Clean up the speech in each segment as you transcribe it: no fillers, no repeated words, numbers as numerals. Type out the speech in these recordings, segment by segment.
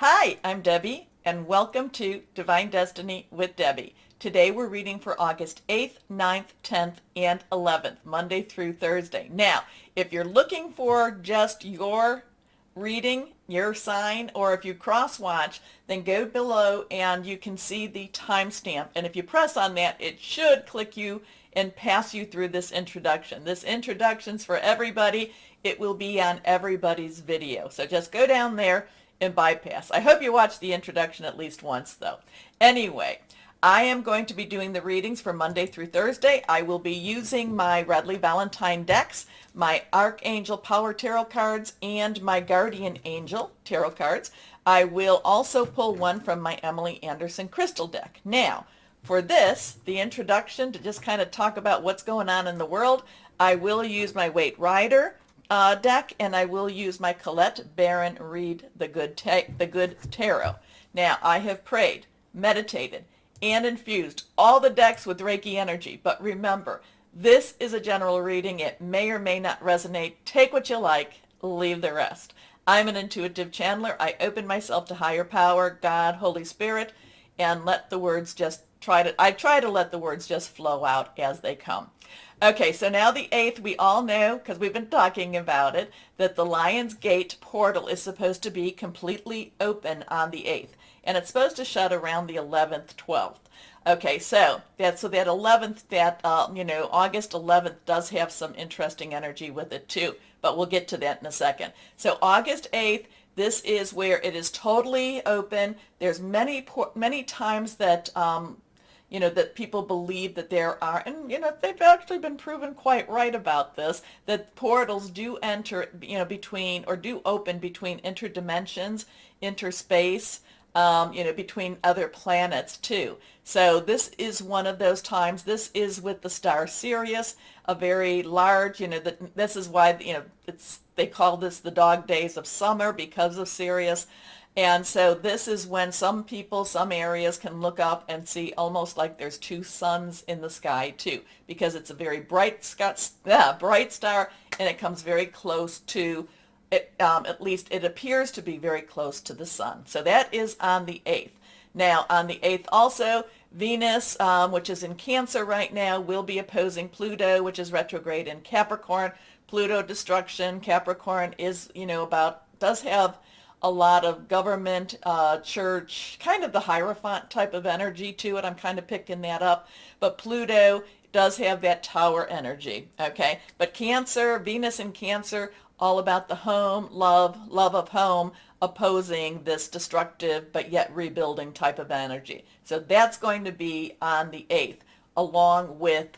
Hi, I'm Debbie, and welcome to Divine Destiny with Debbie. Today we're reading for August 8th, 9th, 10th, and 11th, Monday through Thursday. Now, if you're looking for just your reading, your sign, or if you cross-watch, then go below and you can see the timestamp. And if you press on that, it should click you and pass you through this introduction. This introduction's for everybody. It will be on everybody's video. So just go down there and bypass. I hope you watch the introduction at least once, though. Anyway, I am going to be doing the readings for Monday through Thursday. I will be using my Radley Valentine decks, my Archangel Power Tarot cards, and my Guardian Angel Tarot cards. I will also pull one from my Emily Anderson Crystal deck. Now, for this, the introduction, to just kind of talk about what's going on in the world, I will use my Waite Rider deck, and I will use my Colette Baron Read the Good Tarot. Now, I have prayed, meditated, and infused all the decks with Reiki energy, but remember, this is a general reading. It may or may not resonate. Take what you like, leave the rest. I'm an intuitive channeler. I open myself to higher power, God, Holy Spirit, and let the words just I try to let the words just flow out as they come. Okay, so now the 8th, we all know, because we've been talking about it, that the Lion's Gate portal is supposed to be completely open on the 8th. And it's supposed to shut around the 11th, 12th. Okay, so that 11th, August 11th does have some interesting energy with it too. But we'll get to that in a second. So August 8th, this is where it is totally open. There's many times that that people believe that there are, and they've actually been proven quite right about this, that portals do enter, between, or do open between interdimensions, interspace, between other planets too. So this is one of those times. This is with the star Sirius, a very large, this is why, they call this the dog days of summer because of Sirius. And so this is when some people, some areas can look up and see almost like there's two suns in the sky too, because it's a very bright star, and it comes very close to it, at least it appears to be very close to the sun. So that is on the 8th. Now on the 8th also, Venus, which is in Cancer right now, will be opposing Pluto, which is retrograde in Capricorn. Pluto destruction. Capricorn is, does have a lot of government, church, kind of the Hierophant type of energy to it. I'm kind of picking that up. But Pluto does have that tower energy, okay? But Cancer, Venus in Cancer, all about the home, love of home, opposing this destructive but yet rebuilding type of energy. So that's going to be on the 8th, along with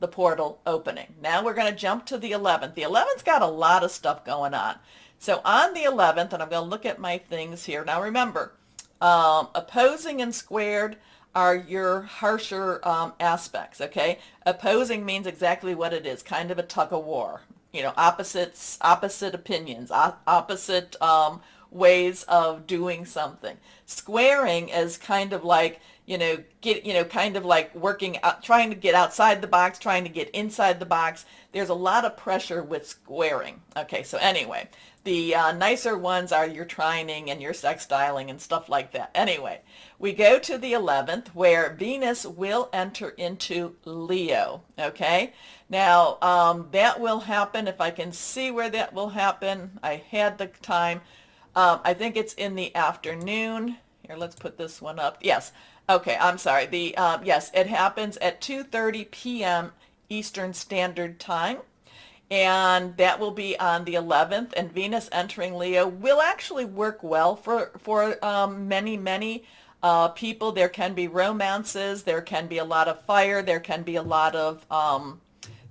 the portal opening. Now we're going to jump to the 11th. The 11th's got a lot of stuff going on. So on the 11th, and I'm going to look at my things here. Now remember, opposing and squared are your harsher aspects, okay? Opposing means exactly what it is, kind of a tug of war. Opposite opinions, opposite ways of doing something. Squaring is kind of like, kind of like working out, trying to get outside the box, trying to get inside the box. There's a lot of pressure with squaring. Okay, so anyway, the nicer ones are your trining and your sextiling and stuff like that. Anyway, we go to the 11th where Venus will enter into Leo, okay? Now, that will happen, if I can see where that will happen. I had the time. I think it's in the afternoon. Here, let's put this one up. Yes. Okay, I'm sorry. Yes, it happens at 2:30 p.m. Eastern Standard Time. And that will be on the 11th. And Venus entering Leo will actually work well for many people. There can be romances. There can be a lot of fire. There can be a lot of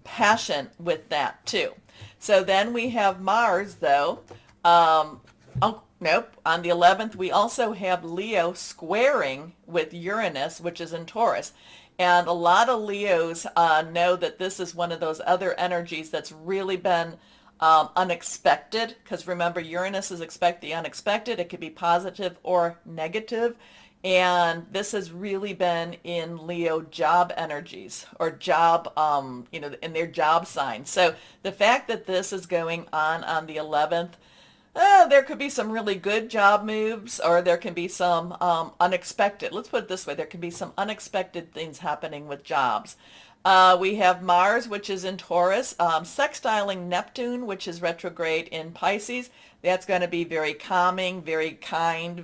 passion with that too. So then we have Mars, though. Oh, nope. On the 11th, we also have Leo squaring with Uranus, which is in Taurus. And a lot of Leos know that this is one of those other energies that's really been unexpected. Because remember, Uranus is expect the unexpected. It could be positive or negative. And this has really been in Leo job energies or job, in their job signs. So the fact that this is going on the 11th, There could be some really good job moves, or there can be some unexpected. Let's put it this way. There can be some unexpected things happening with jobs. We have Mars, which is in Taurus, sextiling Neptune, which is retrograde in Pisces. That's going to be very calming, very kind,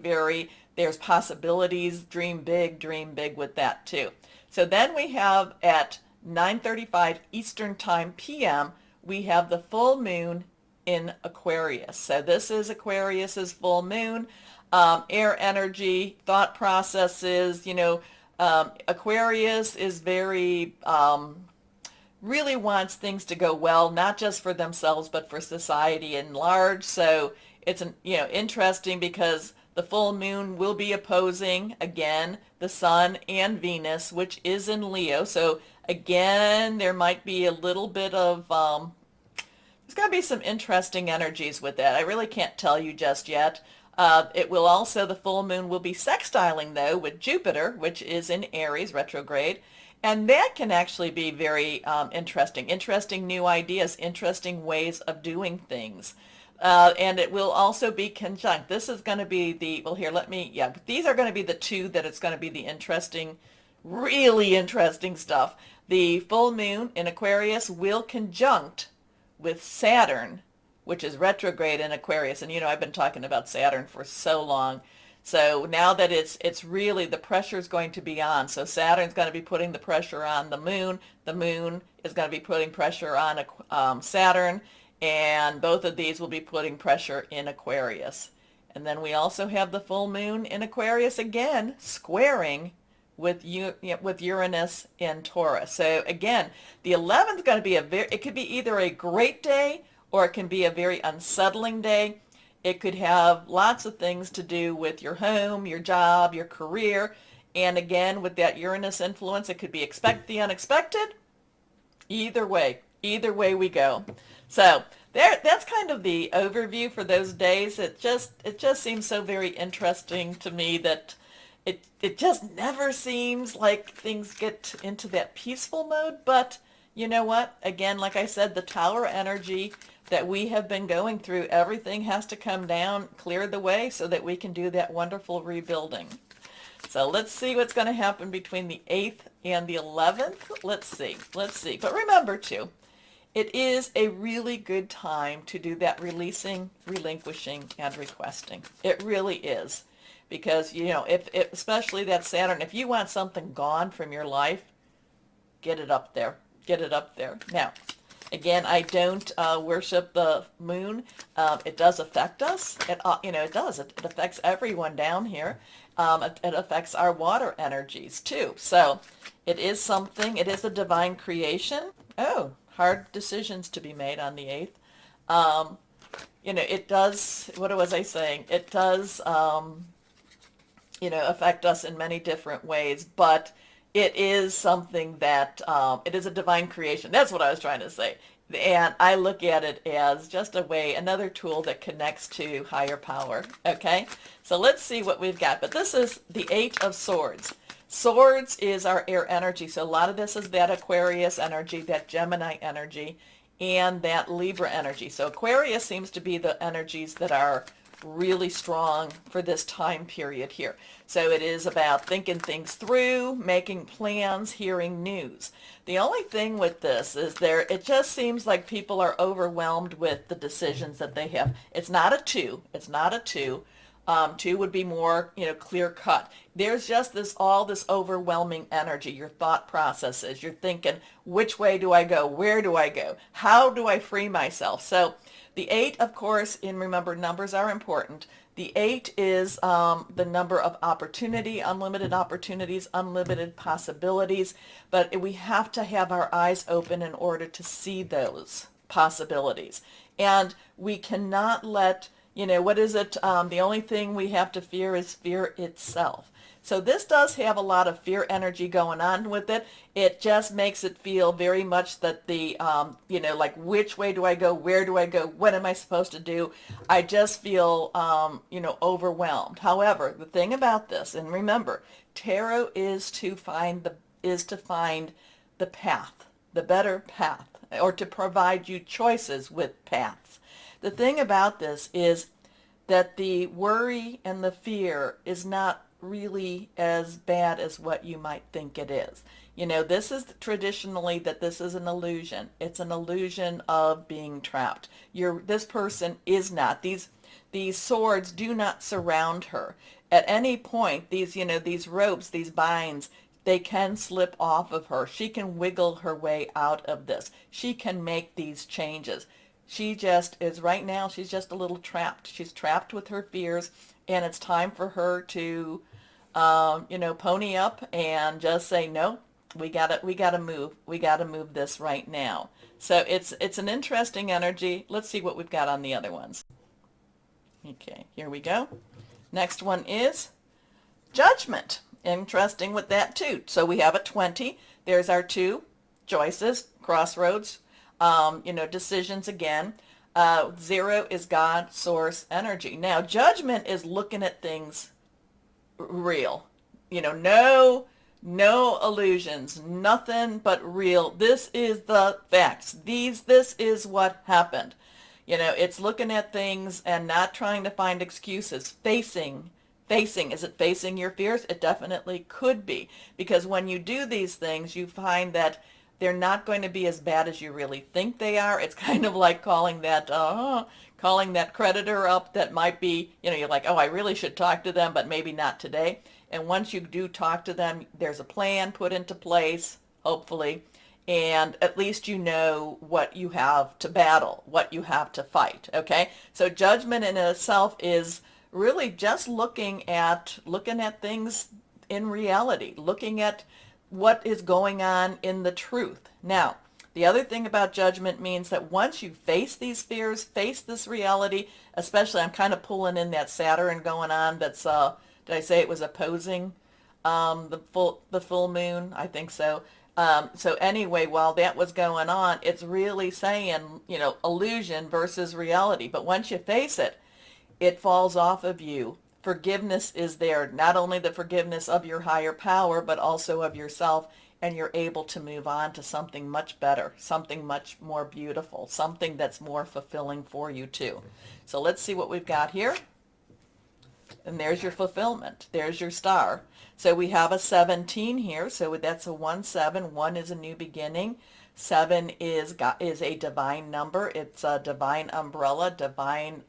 there's possibilities. Dream big with that too. So then we have at 9:35 Eastern Time p.m., we have the full moon in Aquarius. So this is Aquarius's full moon. Air energy, thought processes, Aquarius is very, really wants things to go well, not just for themselves, but for society in large. So it's, interesting because the full moon will be opposing, again, the sun and Venus, which is in Leo. So again, there might be a little bit of, there's going to be some interesting energies with that. I really can't tell you just yet. It will also, the full moon will be sextiling, though, with Jupiter, which is in Aries retrograde. And that can actually be very interesting new ideas, interesting ways of doing things. And it will also be conjunct. This is going to be these are going to be the two that it's going to be the interesting, really interesting stuff. The full moon in Aquarius will conjunct with Saturn, which is retrograde in Aquarius. And I've been talking about Saturn for so long. So now that it's really, the pressure is going to be on. So Saturn's going to be putting the pressure on the moon. The moon is going to be putting pressure on Saturn. And both of these will be putting pressure in Aquarius. And then we also have the full moon in Aquarius again, squaring with Uranus in Taurus. So again, the 11th is going to be it could be either a great day or it can be a very unsettling day. It could have lots of things to do with your home, your job, your career. And again, with that Uranus influence, it could be expect the unexpected. Either way we go. So that's kind of the overview for those days. It just seems so very interesting to me that it just never seems like things get into that peaceful mode. But you know what? Again, like I said, the tower energy that we have been going through, everything has to come down, clear the way so that we can do that wonderful rebuilding. So let's see what's going to happen between the 8th and the 11th. Let's see. But remember too, it is a really good time to do that releasing, relinquishing, and requesting. It really is. Because, if especially that Saturn, if you want something gone from your life, get it up there. Now, again, I don't worship the moon. It does affect us. It does. It affects everyone down here. It affects our water energies too. So it is something. It is a divine creation. Oh, hard decisions to be made on the 8th. It does. What was I saying? It does. Affect us in many different ways, but it is something that, it is a divine creation. That's what I was trying to say. And I look at it as just another tool that connects to higher power. Okay, so let's see what we've got. But this is the 8 of Swords. Swords is our air energy. So a lot of this is that Aquarius energy, that Gemini energy, and that Libra energy. So Aquarius seems to be the energies that are really strong for this time period here. So it is about thinking things through, making plans, hearing news. The only thing with this is it just seems like people are overwhelmed with the decisions that they have. It's not a 2. 2 would be more, clear cut. There's just all this overwhelming energy, your thought processes. You're thinking, which way do I go? Where do I go? How do I free myself? So the 8, of course, and remember, numbers are important. The 8 is the number of opportunity, unlimited opportunities, unlimited possibilities. But we have to have our eyes open in order to see those possibilities. And we cannot let, what is it? The only thing we have to fear is fear itself. So this does have a lot of fear energy going on with it. It just makes it feel very much that the, like which way do I go? Where do I go? What am I supposed to do? I just feel, overwhelmed. However, the thing about this, and remember, tarot is to find the path, the better path, or to provide you choices with paths. The thing about this is that the worry and the fear is not really as bad as what you might think it is. You know, this is traditionally that this is an illusion. It's an illusion of being trapped. This person is not. These swords do not surround her. At any point, these ropes, these binds, they can slip off of her. She can wiggle her way out of this. She can make these changes. She just is, right now, she's just a little trapped. She's trapped with her fears, and it's time for her to, pony up and just say, no, we gotta move. We gotta move this right now. So it's an interesting energy. Let's see what we've got on the other ones. Okay, here we go. Next one is Judgment. Interesting with that too. So we have a 20. There's our two choices, crossroads, decisions again. 0 is God, source, energy. Now, Judgment is looking at things real. No illusions, nothing but real. This is the facts. This is what happened. It's looking at things and not trying to find excuses. Facing. Is it facing your fears? It definitely could be. Because when you do these things, you find that they're not going to be as bad as you really think they are. It's kind of like calling that creditor up that might be, you're like, oh, I really should talk to them, but maybe not today. And once you do talk to them, there's a plan put into place, hopefully, and at least you know what you have to battle, what you have to fight, okay? So Judgment in itself is really just looking at things in reality, looking at what is going on in the truth. Now, the other thing about Judgment means that once you face these fears, face this reality, especially I'm kind of pulling in that Saturn going on that's, did I say it was opposing the full moon? I think so. So anyway, while that was going on, it's really saying, illusion versus reality. But once you face it, it falls off of you. Forgiveness is there, not only the forgiveness of your higher power, but also of yourself, and you're able to move on to something much better, something much more beautiful, something that's more fulfilling for you too. So let's see what we've got here. And there's your fulfillment. There's your star. So we have a 17 here. So that's a 1-7. 1 is a new beginning. 7 is a divine number. It's a divine umbrella, divine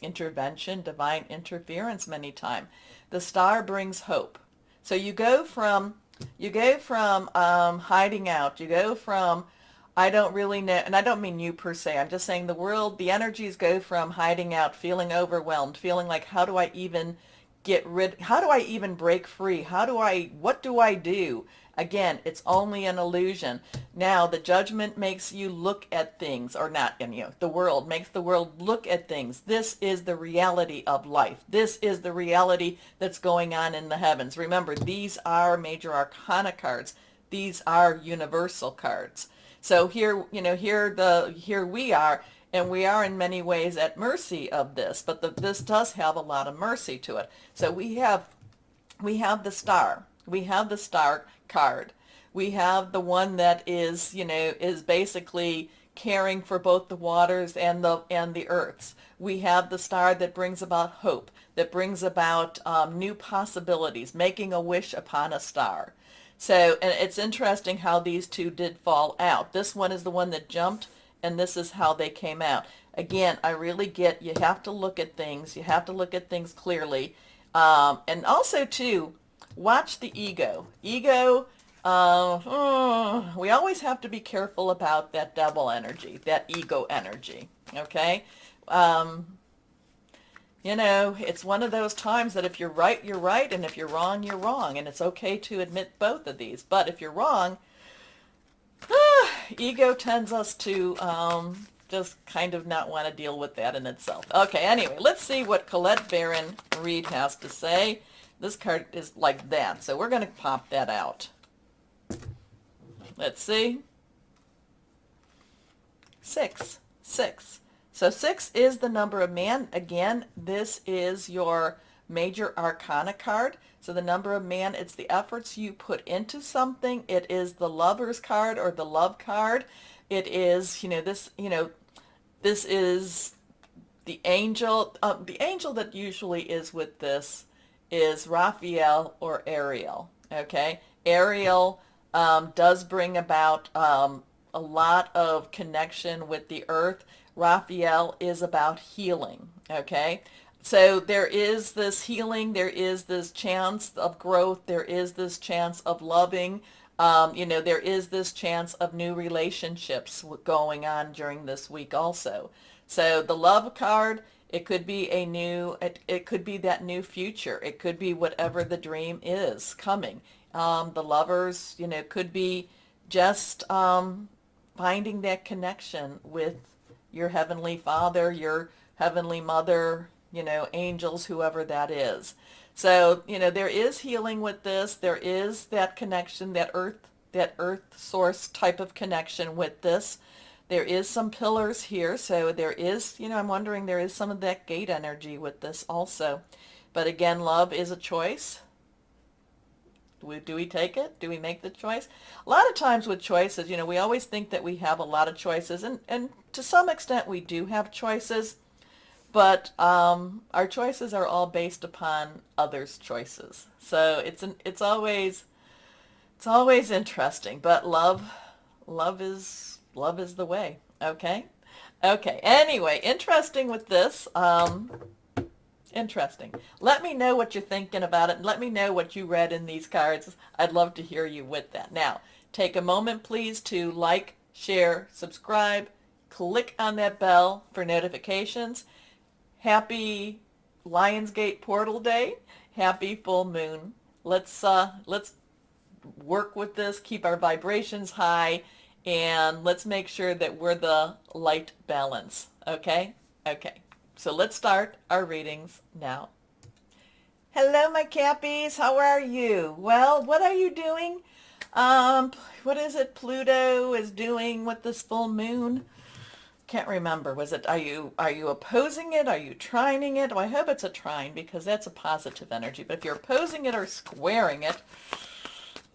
intervention, divine interference many times. The star brings hope. So you go from hiding out. You go from I don't really know, and I don't mean you per se. I'm just saying the energies go from hiding out, feeling overwhelmed, feeling like how do I even break free? What do I do? Again, it's only an illusion. Now, the Judgment makes you look at things, or not, the world makes the world look at things. This is the reality of life. This is the reality that's going on in the heavens. Remember, these are major arcana cards. These are universal cards. So here we are, and we are in many ways at mercy of this, but this does have a lot of mercy to it. So we have the star. We have the star card. We have the one that is basically caring for both the waters and the earths. We have the star that brings about hope, that brings about new possibilities, making a wish upon a star. So, and it's interesting how these two did fall out. This one is the one that jumped, and this is how they came out. Again, I really get you have to look at things. You have to look at things clearly. And also, too, watch the ego. Ego, we always have to be careful about that devil energy, that ego energy, okay? It's one of those times that if you're right, you're right, and if you're wrong, you're wrong, and it's okay to admit both of these. But if you're wrong, ego tends us to just kind of not want to deal with that in itself. Okay, anyway, let's see what Colette Baron Reed has to say. This card is like that, so we're going to pop that out. Let's see. 6. So 6 is the number of man. Again, this is your major arcana card. So the number of man, it's the efforts you put into something. It is the lover's card or the love card. It is, this is the angel that usually is with this is Raphael or Ariel. Okay, Ariel does bring about a lot of connection with the earth. Raphael is about healing. Okay, so there is this healing, there is this chance of growth, there is this chance of loving. There is this chance of new relationships going on during this week also. So the love card, it could be it could be that new future. It could be whatever the dream is coming. The lovers, could be just finding that connection with your heavenly father, your heavenly mother, angels, whoever that is. So, there is healing with this. There is that connection, that earth source type of connection with this. There is some pillars here. So there is, I'm wondering, there is some of that gate energy with this also. But again, love is a choice. Do we take it? Do we make the choice? A lot of times with choices, we always think that we have a lot of choices. And to some extent we do have choices. But our choices are all based upon others' choices. So it's always interesting. But love is the way. Okay. Anyway, interesting with this. Interesting. Let me know what you're thinking about it. And let me know what you read in these cards. I'd love to hear you with that. Now, take a moment, please, to like, share, subscribe, click on that bell for notifications. Happy Lionsgate Portal Day. Happy full moon. Let's work with this, keep our vibrations high, and let's make sure that we're the light balance. Okay? So let's start our readings now. Hello, my Cappies. How are you? Well, what are you doing? What is it Pluto is doing with this full moon? Can't remember. Are you opposing it? Are you trining it? Well, I hope it's a trine because that's a positive energy. But if you're opposing it or squaring it,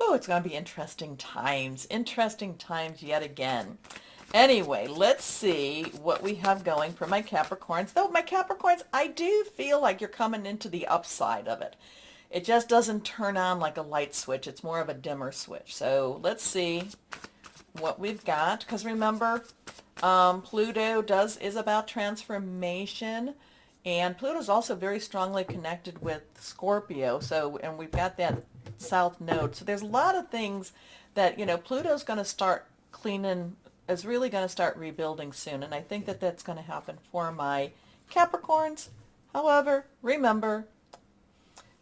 oh, it's going to be interesting times. Interesting times yet again. Anyway, let's see what we have going for my Capricorns. Though my Capricorns, I do feel like you're coming into the upside of it. It just doesn't turn on like a light switch. It's more of a dimmer switch. So let's see what we've got. Because remember, Pluto is about transformation. And Pluto is also very strongly connected with Scorpio. And we've got that south node. So there's a lot of things that, Pluto's going to start is really going to start rebuilding soon. And I think that that's going to happen for my Capricorns. However, remember,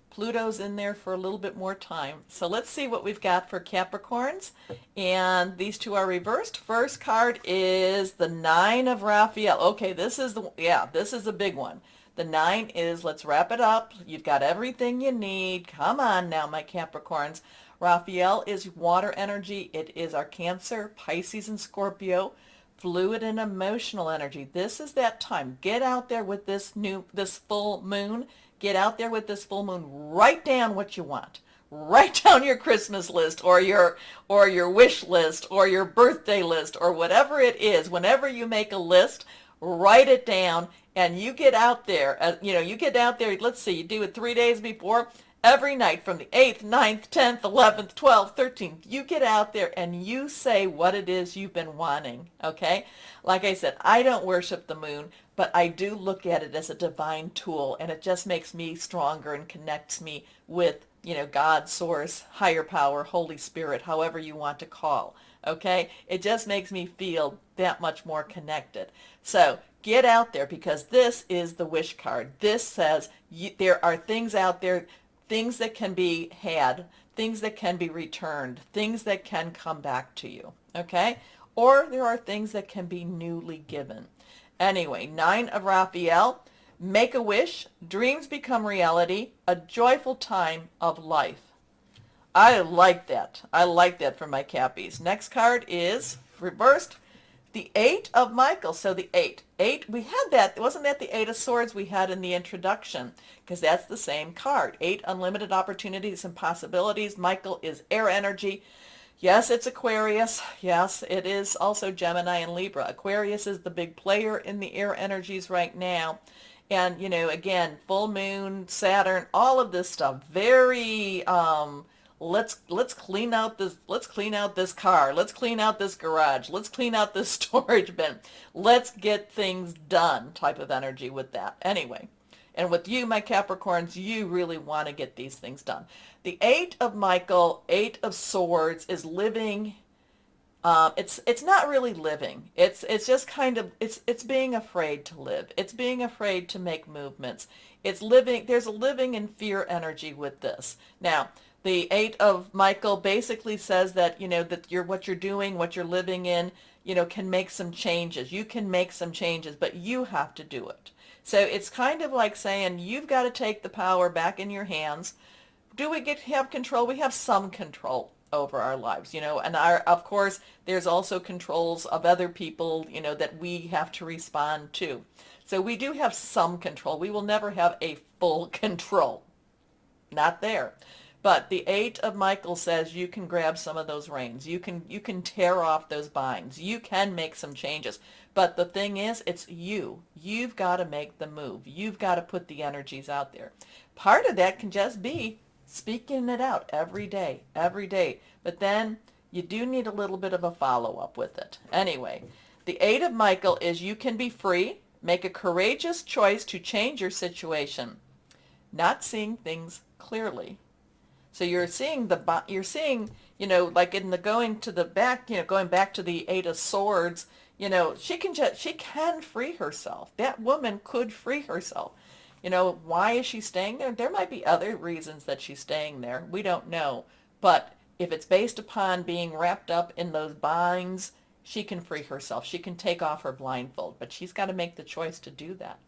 Pluto's in there for a little bit more time. So let's see what we've got for Capricorns. And these two are reversed. First card is the 9 of Raphael. Okay, this is a big one. The 9 is, let's wrap it up. You've got everything you need. Come on now, my Capricorns. Raphael is water energy. It is our Cancer, Pisces, and Scorpio. Fluid and emotional energy. This is that time. Get out there with this full moon. Get out there with this full moon. Write down what you want. Write down your Christmas list or your wish list or your birthday list or whatever it is. Whenever you make a list, write it down and you get out there. You get out there. Let's see. You do it 3 days before. Every night from the 8th, 9th, 10th, 11th, 12th, 13th, you get out there and you say what it is you've been wanting, okay? Like I said, I don't worship the moon, but I do look at it as a divine tool, and it just makes me stronger and connects me with, God, Source, Higher Power, Holy Spirit, however you want to call, okay? It just makes me feel that much more connected. So get out there because this is the wish card. This says there are things out there, things that can be had, things that can be returned, things that can come back to you, okay? Or there are things that can be newly given. Anyway, 9 of Raphael, make a wish, dreams become reality, a joyful time of life. I like that. I like that for my Cappies. Next card is reversed, the 8 of Michael. So the 8, we had that. Wasn't that the 8 of Swords we had in the introduction? Because that's the same card. 8, unlimited opportunities and possibilities. Michael is air energy. Yes, it's Aquarius. Yes, it is also Gemini and Libra. Aquarius is the big player in the air energies right now. And, again, full moon, Saturn, all of this stuff, very let's clean out this car. Let's clean out this garage. Let's clean out this storage bin. Let's get things done type of energy with that. Anyway, and with you, my Capricorns, you really want to get these things done. The Eight of Michael, Eight of Swords is living. It's not really living. It's just kind of it's being afraid to live. It's being afraid to make movements. It's living. There's a living in fear energy with this. Now, the Eight of Michael basically says that that what you're doing, what you're living in, can make some changes. You can make some changes, but you have to do it. So it's kind of like saying you've got to take the power back in your hands. Do we have control? We have some control over our lives, and of course, there's also controls of other people, that we have to respond to. So we do have some control. We will never have a full control. Not there. But the Eight of Michael says you can grab some of those reins. You can tear off those binds. You can make some changes. But the thing is, it's you. You've got to make the move. You've got to put the energies out there. Part of that can just be speaking it out every day, every day. But then you do need a little bit of a follow-up with it. Anyway, the Eight of Michael is you can be free, make a courageous choice to change your situation, not seeing things clearly. So you're seeing, like in the going back to the Eight of Swords, she can free herself. That woman could free herself. Why is she staying there? There might be other reasons that she's staying there. We don't know. But if it's based upon being wrapped up in those binds, she can free herself. She can take off her blindfold. But she's got to make the choice to do that.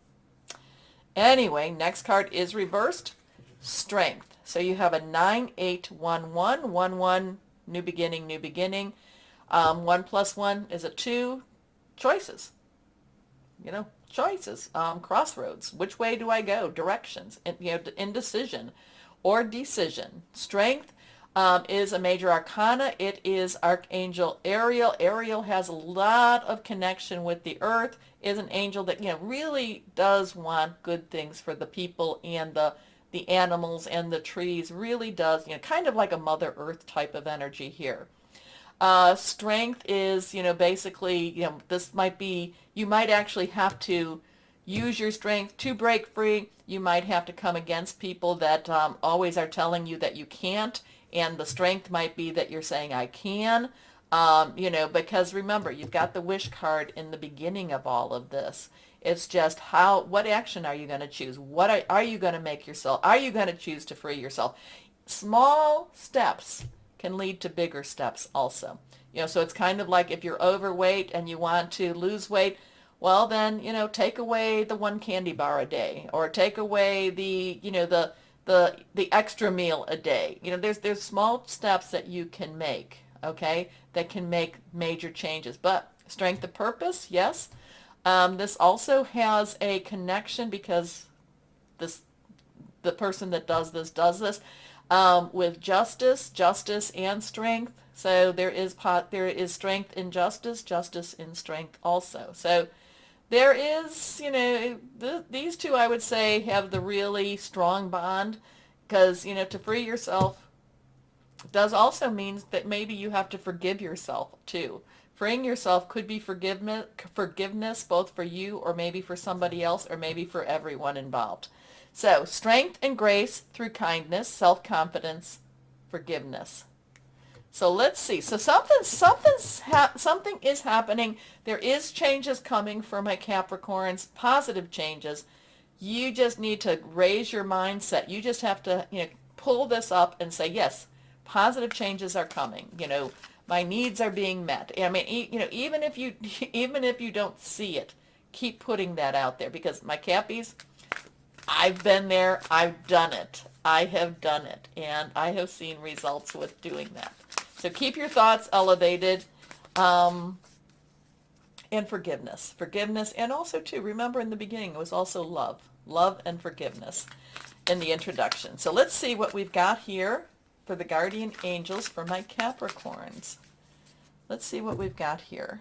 Anyway, next card is reversed. Strength. So you have a 9-8-1-1. 1-1, new beginning, new beginning. 1 + 1 is a 2. Choices. Choices, crossroads. Which way do I go? Directions, indecision or decision. Strength is a major arcana. It is Archangel Ariel. Ariel has a lot of connection with the earth, is an angel that, really does want good things for the people and the animals and the trees, really does, kind of like a Mother Earth type of energy here. Strength is, basically, this might be, you might actually have to use your strength to break free. You might have to come against people that always are telling you that you can't, and the strength might be that you're saying, I can, because remember, you've got the wish card in the beginning of all of this. It's just what action are you going to choose? What are you going to make yourself? Are you going to choose to free yourself? Small steps can lead to bigger steps also. So it's kind of like if you're overweight and you want to lose weight, well then, take away the 1 candy bar a day, or take away the extra meal a day. There's small steps that you can make, okay, that can make major changes. But strength of purpose, yes. This also has a connection because the person that does this with justice and strength. So there is strength in justice in strength also. So there is, these two, I would say, have the really strong bond, because, to free yourself does also means that maybe you have to forgive yourself too. Freeing yourself could be forgiveness both for you or maybe for somebody else or maybe for everyone involved. So strength and grace through kindness, self-confidence, forgiveness. So let's see. So something is happening. There is changes coming for my Capricorns, positive changes. You just need to raise your mindset. You just have to, pull this up and say, yes, positive changes are coming. My needs are being met. I mean, even if you don't see it, keep putting that out there, because my Cappies, I've been there. I've done it. I have done it, and I have seen results with doing that. So keep your thoughts elevated, and forgiveness, and also too, remember in the beginning it was also love and forgiveness in the introduction. So let's see what we've got here. for the guardian angels for my Capricorns. Let's see what we've got here.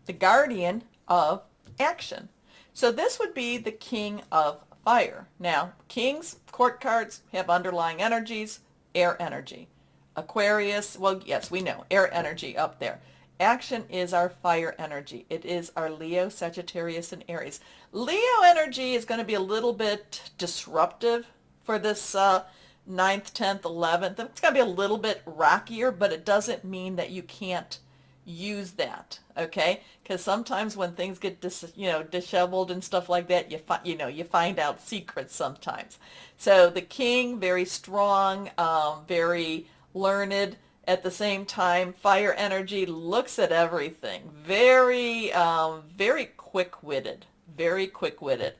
The guardian of action. So this would be the king of fire. Now, kings, court cards, have underlying energies, air energy. Aquarius, well, yes, we know, air energy up there. Action is our fire energy. It is our Leo, Sagittarius, and Aries. Leo energy is going to be a little bit disruptive for this 9th, 10th, 11th. It's going to be a little bit rockier, but it doesn't mean that you can't use that, okay? Because sometimes when things get disheveled and stuff like that, you find out secrets sometimes. So the king, very strong, very learned. At the same time, fire energy looks at everything. Very, very quick-witted. Very quick-witted.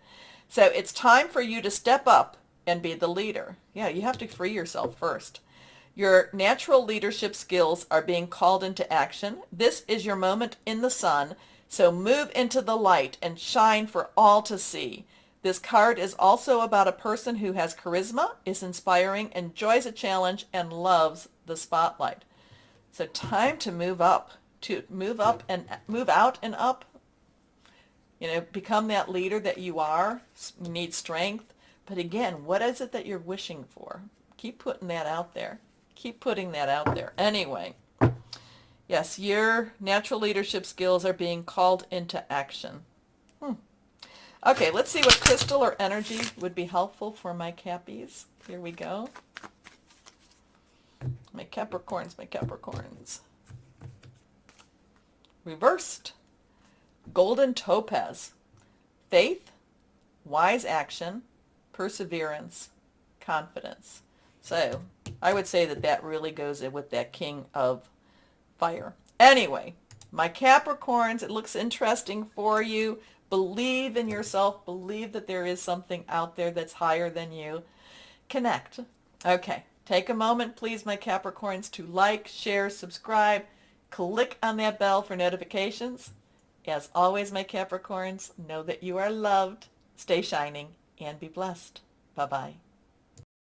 So it's time for you to step up and be the leader. Yeah, you have to free yourself first. Your natural leadership skills are being called into action. This is your moment in the sun, so move into the light and shine for all to see. This card is also about a person who has charisma, is inspiring, enjoys a challenge, and loves the spotlight. So time to move up, and move out and up. Become that leader that you are. You need strength. But again, what is it that you're wishing for? Keep putting that out there. Keep putting that out there. Anyway, yes, your natural leadership skills are being called into action. Okay, let's see what crystal or energy would be helpful for my Cappies. Here we go. My Capricorns, my Capricorns. Reversed. Golden topaz. Faith, wise action, perseverance, confidence. So I would say that really goes in with that king of fire. Anyway, my Capricorns, it looks interesting for you. Believe in yourself. Believe that there is something out there that's higher than you. Connect. Okay. Take a moment, please, my Capricorns, to like, share, subscribe. Click on that bell for notifications. As always, my Capricorns, know that you are loved. Stay shining and be blessed. Bye-bye.